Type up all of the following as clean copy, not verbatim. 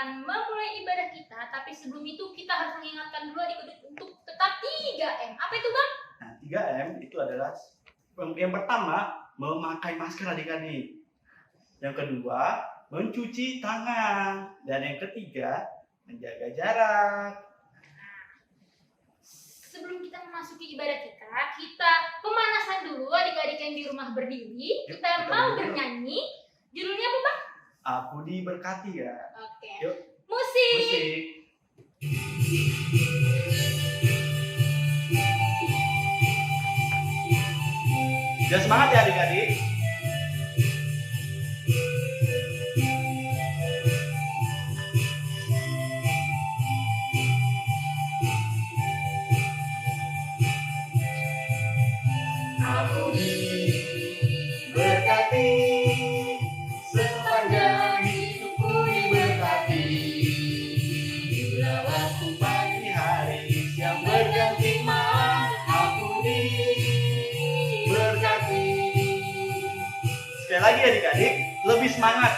akan memulai ibadah kita, tapi sebelum itu kita harus mengingatkan dulu adik-adik untuk tetap 3M. Apa itu, Bang? Nah, 3M itu adalah yang pertama, memakai masker adik-adik. Yang kedua, mencuci tangan. Dan yang ketiga, menjaga jarak. Sebelum kita memasuki ibadah kita pemanasan dulu adik-adik yang di rumah berdiri. Kita mau bernyanyi. Judulnya apa, Bang? Aku diberkati ya. Oke. Yuk. Musik. Jangan semangat ya adik-adik. Aku diberkati, sepanjang hidupku diberkati. Bila waktu pagi hari siang berganti malam, aku diberkati. Sekali lagi adik-adik, lebih semangat.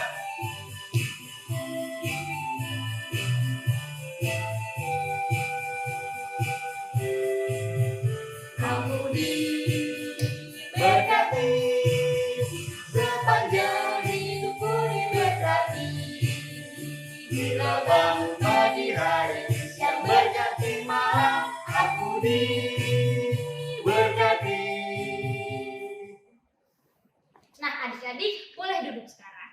Aku diberkati, sepanjang hidupku diberkati. Bila bangun pagi hari siang berganti malam, aku diberkati. Nah, adik-adik boleh duduk sekarang.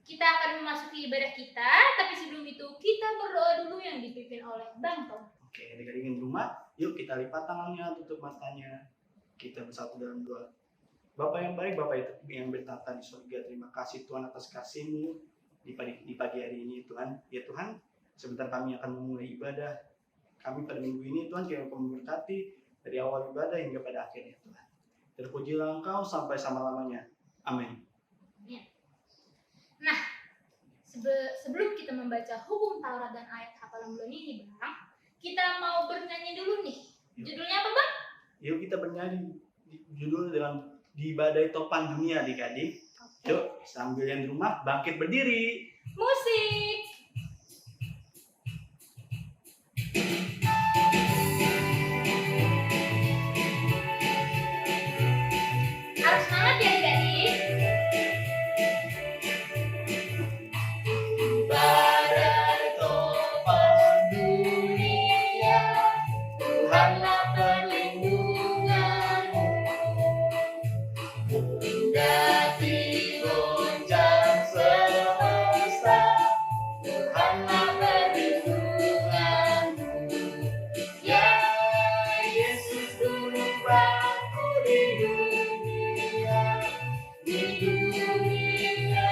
Kita akan memasuki ibadah kita, tapi sebelum itu kita berdoa dulu yang dipimpin oleh Bang Tom. Oke, adik-adik yang di rumah, yuk kita lipat tangannya, tutup matanya. Kita bersatu dalam doa. Bapa yang baik, Bapa yang bertata di surga, terima kasih Tuhan atas kasih-Mu di pagi hari ini Tuhan. Ya Tuhan, sebentar kami akan memulai ibadah kami pada minggu ini Tuhan, kiranya Kau memberkati dari awal ibadah hingga pada akhirnya Tuhan. Terpujilah Engkau sampai selama-lamanya. Amin. Nah, sebelum kita membaca hukum Taurat dan ayat hafalan bulan ini, Bang, kita mau bernyanyi dulu nih. Judulnya apa, Bang? Yuk kita bernyanyi judul dengan Di Badai Topan Dunia adik-adik. Yuk sambil yang di rumah bangkit berdiri. Musik. Harus semangat ya adik-adik. Badai topan dunia, Tuhanlah perlindunganmu. Mendaki goncang semesta, Tuhanlah perlindunganmu. Ya Yesus gunung batu di dunia, di dunia,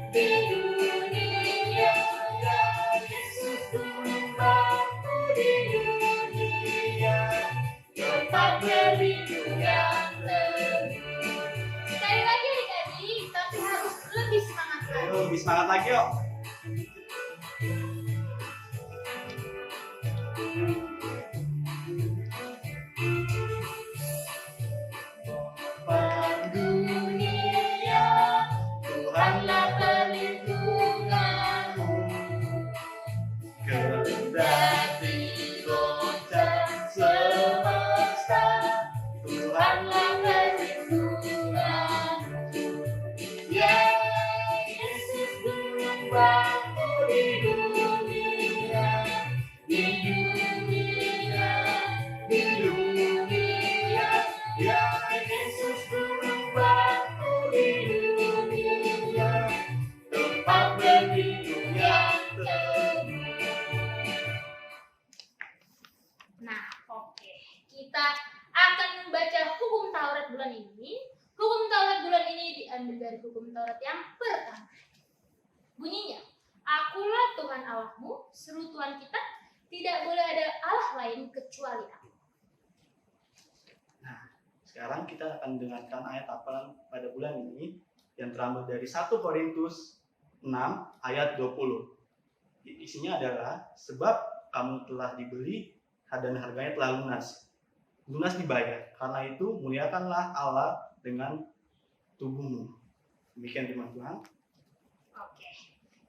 di dunia. Ya Yesus gunung batu di dunia, tempat berlindung yang teguh. Sekali lagi adik-adik, tapi harus lebih semangat lagi. Ayo lebih semangat lagi yuk. Topan dunia, Tuhanlah perlindunganmu. Kendati goncang semesta, Tuhanlah perlindunganmu. Ya Yesus gunung batu di dunia, di dunia, di dunia. Ya Yesus gunung batu di dunia, tempat berlindung yang teguh. Nah, oke. Kita akan membaca hukum Taurat bulan ini. Hukum Taurat bulan ini diambil dari hukum Taurat yang pertama. Bunyinya, Akulah Tuhan Allahmu, seru Tuhan kita, tidak boleh ada Allah lain kecuali Aku. Nah, sekarang kita akan dengarkan ayat hafalan pada bulan ini yang terambil dari 1 Korintus 6 ayat 20. Isinya adalah, sebab kamu telah dibeli dan harganya telah lunas. Lunas dibayar. Karena itu muliakanlah Allah dengan tubuhmu. Demikian firman Tuhan. Oke.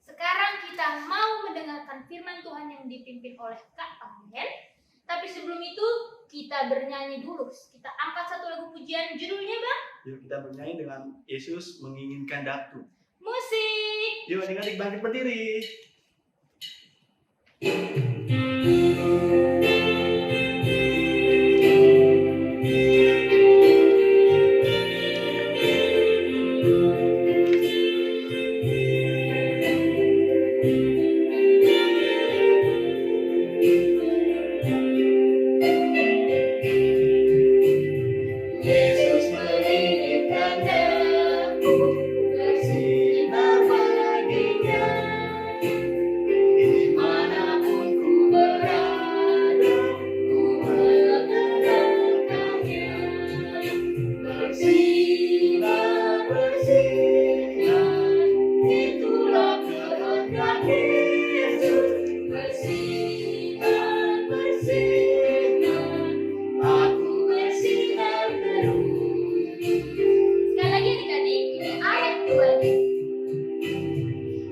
Sekarang kita kita mau mendengarkan firman Tuhan yang dipimpin oleh Kak Amen. Tapi sebelum itu kita bernyanyi dulu. Kita angkat satu lagu pujian, judulnya Bang? Yuk kita bernyanyi dengan Yesus menginginkan datu. Musik. Yuk adik-adik bangkit berdiri. Yesus menginginkan aku bersinar baginya, dimanapun ku berada, ku mengenalkannya. Bersinar, bersinar, itulah kehendak Yesus. Bersinar, bersinar, aku bersinar terus. Sekali lagi adik-adik, ini ayat 2.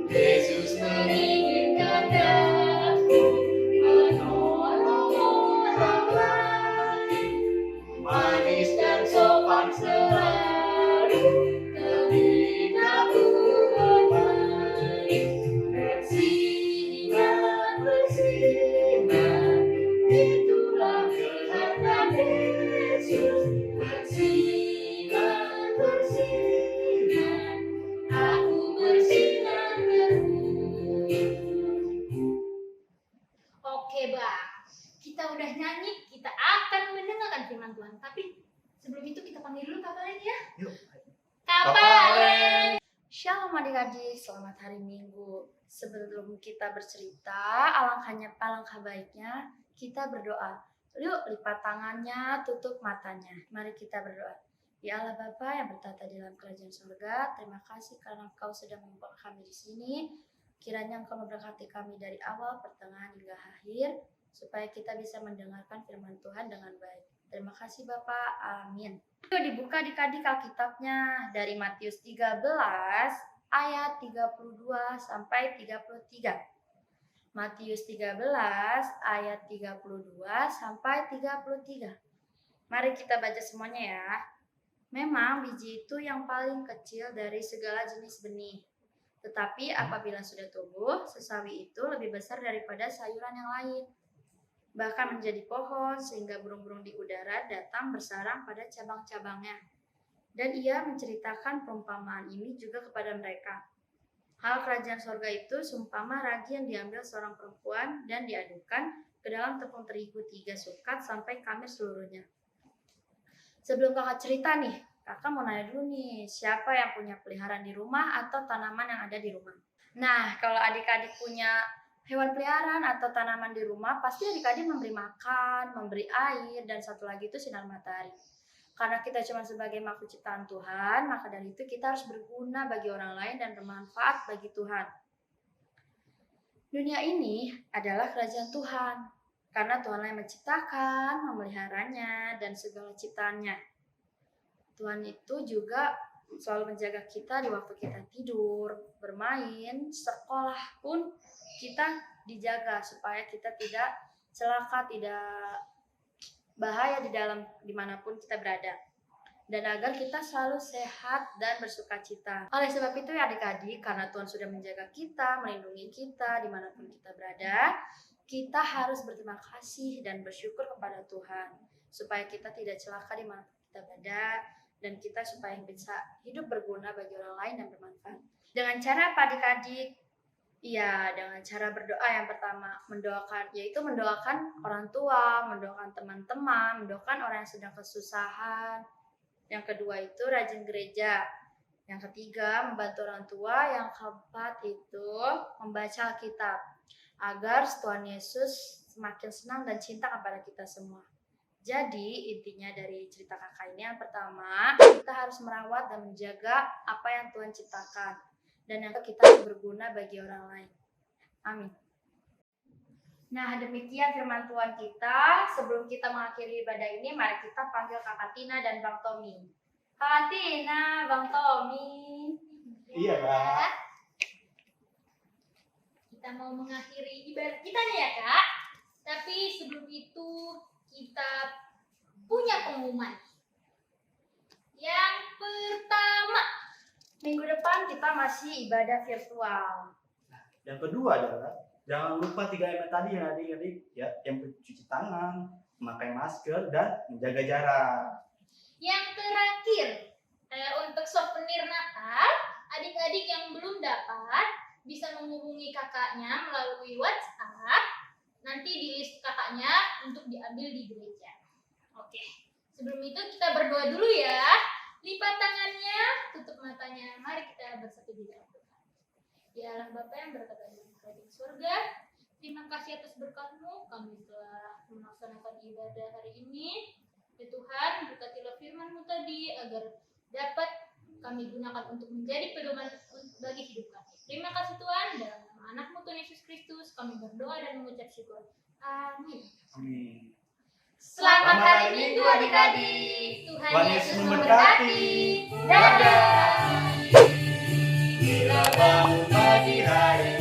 Yesus menginginkan aku menolong orang lain, manis dan sopan selalu ketika ku bermain. Bersinar, bersinar, itulah kehendak Yesus. Bersinar, bersinar, aku bersinar terus. Oke Bang, kita udah nyanyi, kita akan mendengarkan firman Tuhan. Tapi sebelum itu kita panggil dulu Kak Valen ya. Yuk. Kak Kak Valen. Shalom adik-adik, selamat hari Minggu. Sebelum kita bercerita, alangkah baiknya kita berdoa. Yuk lipat tangannya, tutup matanya. Mari kita berdoa. Ya Allah Bapa yang bertata di dalam kerajaan surga, terima kasih karena Engkau sudah membawa kami di sini. Kiranya Engkau memberkati kami dari awal, pertengahan hingga akhir, supaya kita bisa mendengarkan firman Tuhan dengan baik. Terima kasih Bapak, amin. Yuk dibuka adik-adik Alkitabnya dari Matius 13 ayat 32 sampai 33. Matius 13 ayat 32 sampai 33. Mari kita baca semuanya ya. Memang biji itu yang paling kecil dari segala jenis benih. Tetapi apabila sudah tumbuh, sesawi itu lebih besar daripada sayuran yang lain. Bahkan menjadi pohon sehingga burung-burung di udara datang bersarang pada cabang-cabangnya. Dan ia menceritakan perumpamaan ini juga kepada mereka. Hal kerajaan sorga itu seumpama ragi yang diambil seorang perempuan dan diadukkan ke dalam tepung terigu 3 sukat sampai kamir seluruhnya. Sebelum kakak cerita nih, kakak mau nanya dulu nih, siapa yang punya peliharaan di rumah atau tanaman yang ada di rumah? Nah, kalau adik-adik punya hewan peliharaan atau tanaman di rumah, pasti adik-adik memberi makan, memberi air, dan satu lagi itu sinar matahari. Karena kita cuma sebagai makhluk ciptaan Tuhan, maka dari itu kita harus berguna bagi orang lain dan bermanfaat bagi Tuhan. Dunia ini adalah kerajaan Tuhan, karena Tuhanlah yang menciptakan, memeliharanya, dan segala ciptaannya. Tuhan itu juga selalu menjaga kita di waktu kita tidur, bermain, sekolah pun kita dijaga supaya kita tidak celaka, tidak bahaya di dalam dimanapun kita berada, dan agar kita selalu sehat dan bersuka cita. Oleh sebab itu ya adik-adik, karena Tuhan sudah menjaga kita, melindungi kita dimanapun kita berada, kita harus berterima kasih dan bersyukur kepada Tuhan supaya kita tidak celaka dimanapun kita berada, dan kita supaya bisa hidup berguna bagi orang lain dan bermanfaat. Dengan cara apa adik-adik? Iya, dengan cara berdoa yang pertama, yaitu mendoakan orang tua, mendoakan teman-teman, mendoakan orang yang sedang kesusahan. Yang kedua itu rajin gereja. Yang ketiga membantu orang tua. Yang keempat itu membaca Alkitab agar Tuhan Yesus semakin senang dan cinta kepada kita semua. Jadi intinya dari cerita kakak ini yang pertama, kita harus merawat dan menjaga apa yang Tuhan ciptakan. Dan yang kita harus berguna bagi orang lain. Amin. Nah, demikian firman Tuhan kita. Sebelum kita mengakhiri ibadah ini, mari kita panggil Kakak Tina dan Bang Tommy. Kakak Tina, Bang Tommy. Iya, Kak. Kita kita mau mengakhiri ibadah kita nih ya Kak. Tapi sebelum itu kita punya pengumuman. Yang pertama, Minggu depan kita masih ibadah virtual. Yang kedua adalah jangan lupa 3M tadi ya adik-adik ya, yang mencuci tangan, memakai masker dan menjaga jarak. yang terakhir untuk souvenir Natal, adik-adik yang belum dapat bisa menghubungi kakaknya melalui WhatsApp. Nanti di list kakaknya untuk diambil di gereja. Oke, sebelum itu kita berdoa dulu ya. Lipat tangannya, tutup matanya. Mari kita bersatu di dalam Tuhan. Ya Allah Bapa yang berkata di surga, terima kasih atas berkat-Mu. Kami telah melaksanakan ibadah hari ini. Ya Tuhan, berkatilah firman-Mu tadi agar dapat kami gunakan untuk menjadi pedoman bagi hidup kami. Terima kasih Tuhan, dalam nama anak-Mu Tuhan Yesus Kristus kami berdoa dan mengucap syukur. Amin. Amin. Selamat hari Minggu adik-adik. Tuhan Yesus memberkati. Dadah. Bila bangun pagi hari